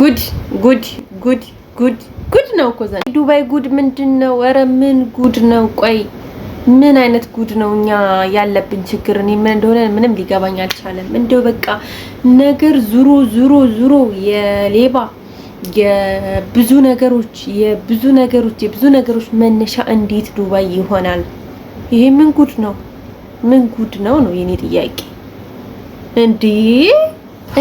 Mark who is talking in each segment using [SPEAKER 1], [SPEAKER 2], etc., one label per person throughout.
[SPEAKER 1] ጉድ ጉድ ጉድ ጉድ ጉድ ነው እኮ ዘንድ ዱባይ ጉድ ምንድነው? ኧረ ምን ጉድ ነው? ቆይ ምን አይነት ጉድ ነው? እኛ ያለብን ችግር እኔ ምን እንደሆነ ምንም ሊገባኝ አልቻለም። እንደው በቃ ነገር ዙሮ የሌባ የብዙ ነገሮች መነሻ እንዴት ዱባይ ይሆናል? ይሄ ምን ጉድ ነው? ምን ጉድ ነው የኔ ጥያቄ። እንዴ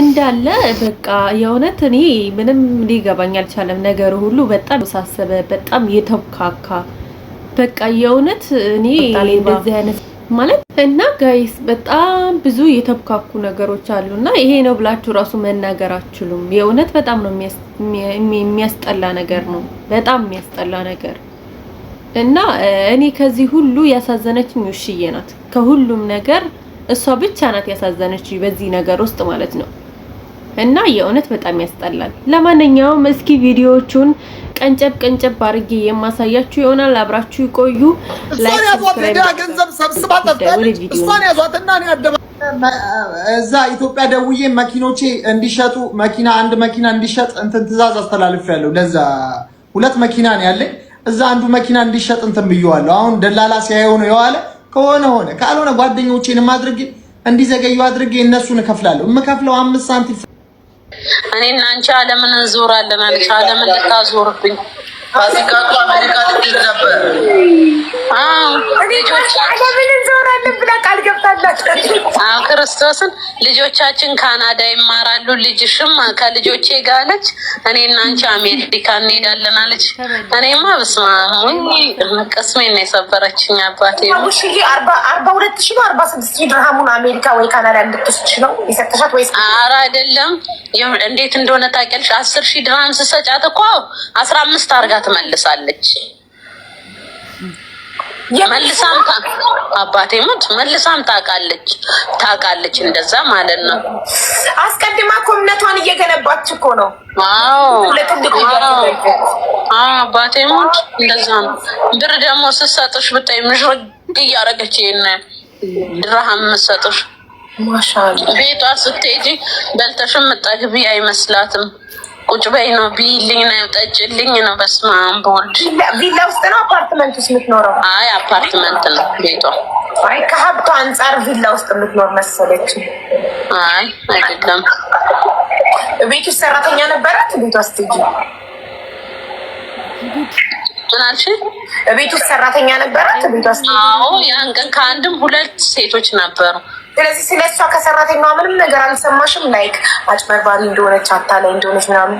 [SPEAKER 1] እንዳለ በቃ የእውነት እኔ ምንም ሊገባኝ አልቻለም። ነገሩ ሁሉ በጣም ተሳሰበ፣ በጣም የተብካካ በቃ የእውነት እኔ እንደዚህ አይነት ማለት እና ጋይስ በጣም ብዙ የተብካኩ ነገሮች አሉና ይሄ ነው ብላችሁ ራሱ መናገር አትችሉም። የእውነት በጣም ነው የሚያስጠላ ነገር ነው፣ በጣም የሚያስጠላ ነገር እና እኔ ከዚህ ሁሉ ያሳዘነችኝ ውሽዬ ናት። ከሁሉም ነገር እሷ ብቻ ናት ያሳዘነችኝ በዚህ ነገር ውስጥ ማለት ነው። እና የእውነት በጣም ያስጠላል። ለማንኛውም እስኪ ቪዲዮዎቹን ቀንጨብ አድርጌ የማሳያችሁ ይሆናል። አብራችሁ ይቆዩ። ላይክ
[SPEAKER 2] ገንዘብ ሰብስባ እሷን ያዟትና እዛ ኢትዮጵያ ደውዬ መኪኖቼ እንዲሸጡ አንድ መኪና እንዲሸጥ እንትን ትእዛዝ አስተላልፌያለሁ። ለዛ 2 መኪና ነው ያለኝ። እዛ አንዱ መኪና እንዲሸጥ እንትን ብየዋለሁ። አሁን ደላላ ሲያየው ነው የዋለ። ከሆነ ሆነ፣ ካልሆነ ጓደኞቼንም አድርጌ እንዲዘገዩ አድርጌ እነሱን እከፍላለሁ። የምከፍለው 5 ሳንቲም።
[SPEAKER 3] እኔና አንቺ ዓለምን እንዞራለን አለች። ዓለምን ልታዞርብኝ
[SPEAKER 2] ፋሲካቱ አሜሪካ ልትሄድ ነበር።
[SPEAKER 3] ዓለምን እንዞራለን ብላ ቃል ገብታላችሁ። ክርስቶስን ልጆቻችን ካናዳ ይማራሉ፣ ልጅሽም ከልጆቼ ጋር አለች። እኔና አንቺ አሜሪካ እንሄዳለን አለች። እኔማ በስመ አብ ቅስሜን ነው የሰበረችኝ አባቴ።
[SPEAKER 4] ሙሽዬ 42,000 ነው 46,000 ድርሃሙን አሜሪካ ወይ ካናዳ እንድትወስድሽ ነው የሰጠሻት ወይስ?
[SPEAKER 3] ኧረ አይደለም። እንዴት እንደሆነ ታውቂያለሽ? 10,000 ድርሃም ስሰጫት እኮ 15 አድርጋ ትመልሳለች። መልሳም አባቴ ሞት መልሳም ታውቃለች እንደዛ ማለት ነው።
[SPEAKER 4] አስቀድማ እኮ እምነቷን እየገነባች እኮ ነው።
[SPEAKER 3] አባቴ ሞት እንደዛ ነው። ብር ደግሞ ስትሰጥሽ ብታይ ምሽግ እያደረገች ይሄን ድርሃም የምትሰጥሽ
[SPEAKER 4] ማሻአላ።
[SPEAKER 3] ቤቷ ስትሄጂ በልተሽም የምጠግቢ አይመስላትም። ቁጭ በይ ነው፣ ቢልኝ ነው፣ ጠጭልኝ ነው። በስመ አብ በወልድ።
[SPEAKER 4] ቪላ ውስጥ ነው አፓርትመንት ውስጥ የምትኖረው?
[SPEAKER 3] አይ አፓርትመንት ነው ቤቷ።
[SPEAKER 4] አይ ከሀብቷ አንጻር ቪላ ውስጥ የምትኖር መሰለች።
[SPEAKER 3] አይ አይደለም።
[SPEAKER 4] ቤት ውስጥ ሰራተኛ ነበራት? ቤቷ ስትሄጂ
[SPEAKER 3] ምን አልሽ?
[SPEAKER 4] ቤት ውስጥ ሰራተኛ ነበራት? ቤቷ ስትሄጂ?
[SPEAKER 3] አዎ ያን ቀን ከአንድም 2 ሴቶች ነበሩ።
[SPEAKER 4] ስለዚህ ስለሷ ከሰራተኛዋ ምንም ነገር አልሰማሽም? ላይክ አጭበርባሪ እንደሆነች አታላይ እንደሆነች ምናምን?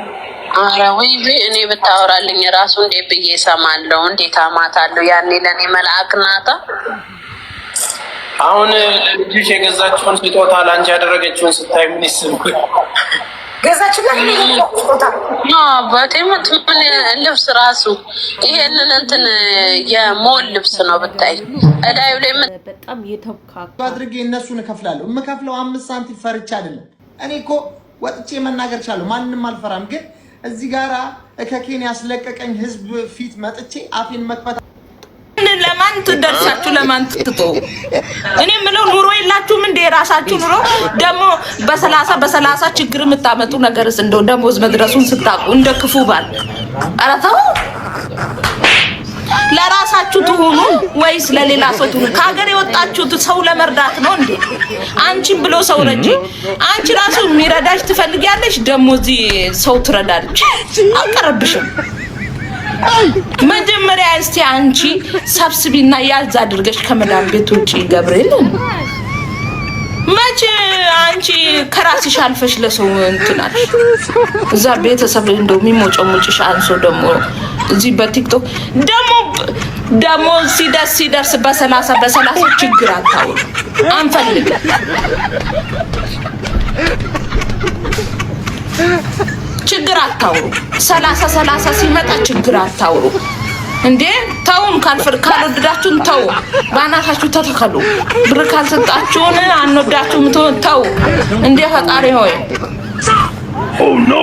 [SPEAKER 3] ኧረ ወይ እኔ ብታወራልኝ ራሱ እንዴት ብዬ እሰማለሁ? እንዴት አማታለሁ? ያኔ ለእኔ መልአክ ናታ።
[SPEAKER 5] አሁን ልጅሽ የገዛችውን ስጦታ ላንቺ ያደረገችውን ስታይ ምን ይስብ?
[SPEAKER 4] ገዛችላት ስጦታ?
[SPEAKER 3] አባቴ ምን ልብስ ራሱ ይሄንን እንትን የሞል ልብስ ነው ብታይ እዳዩ ላይ
[SPEAKER 1] በጣም የተብካካ
[SPEAKER 2] አድርጌ እነሱን እከፍላለሁ። የምከፍለው 5 ሳንቲም ፈርቻ አይደለም። እኔ እኮ ወጥቼ መናገር ቻለሁ፣ ማንንም አልፈራም። ግን እዚህ ጋራ ከኬንያ ያስለቀቀኝ ህዝብ ፊት መጥቼ አፌን መክፈት
[SPEAKER 6] ለማን ትደርሳችሁ? ለማን ትጥጡ? እኔ ምለው ኑሮ የላችሁም እንደ የራሳችሁ ኑሮ ደግሞ በሰላሳ ችግር የምታመጡ ነገርስ እንደው ደሞዝ መድረሱን ስታውቁ እንደ ክፉ ባል ኧረ ተው። ለራሳችሁ ትሆኑ ወይስ ለሌላ ሰው ትሆኑ? ከሀገር የወጣችሁት ሰው ለመርዳት ነው እንዴ? አንቺን ብሎ ሰው ረጂ። አንቺ ራሱ የሚረዳሽ ትፈልጊያለሽ፣ ደግሞ እዚህ ሰው ትረዳለች። አልቀረብሽም። መጀመሪያ እስቲ አንቺ ሰብስቢና ያዝ አድርገሽ ከመዳም ቤት ውጪ ገብርኤል መቼ አንቺ ከራስሽ አልፈሽ ለሰው እንትናል እዛ ቤተሰብ እንደው የሚሞጨሙጭሽ አንሶ ደግሞ እዚህ በቲክቶክ ደግሞ ሲደርስ በ30 ችግር አታውሩ። አንፈልግ ችግር አታውሩ። 30 ሲመጣ ችግር አታውሩ እንዴ። ተውን፣ ካልወደዳችሁን ተው፣ ባናታችሁ ተተከሉ። ብር ካልሰጣችሁን አንወዳችሁም ተው እንዴ። ፈጣሪ ሆይ ኦ ኖ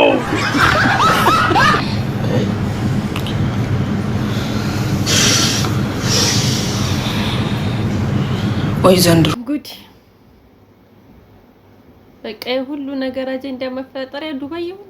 [SPEAKER 6] ወይ ዘንድሮ
[SPEAKER 1] ጉድ በቃ ሁሉ ነገር አጀንዳ መፈጠሪያ ዱባይ ይሁን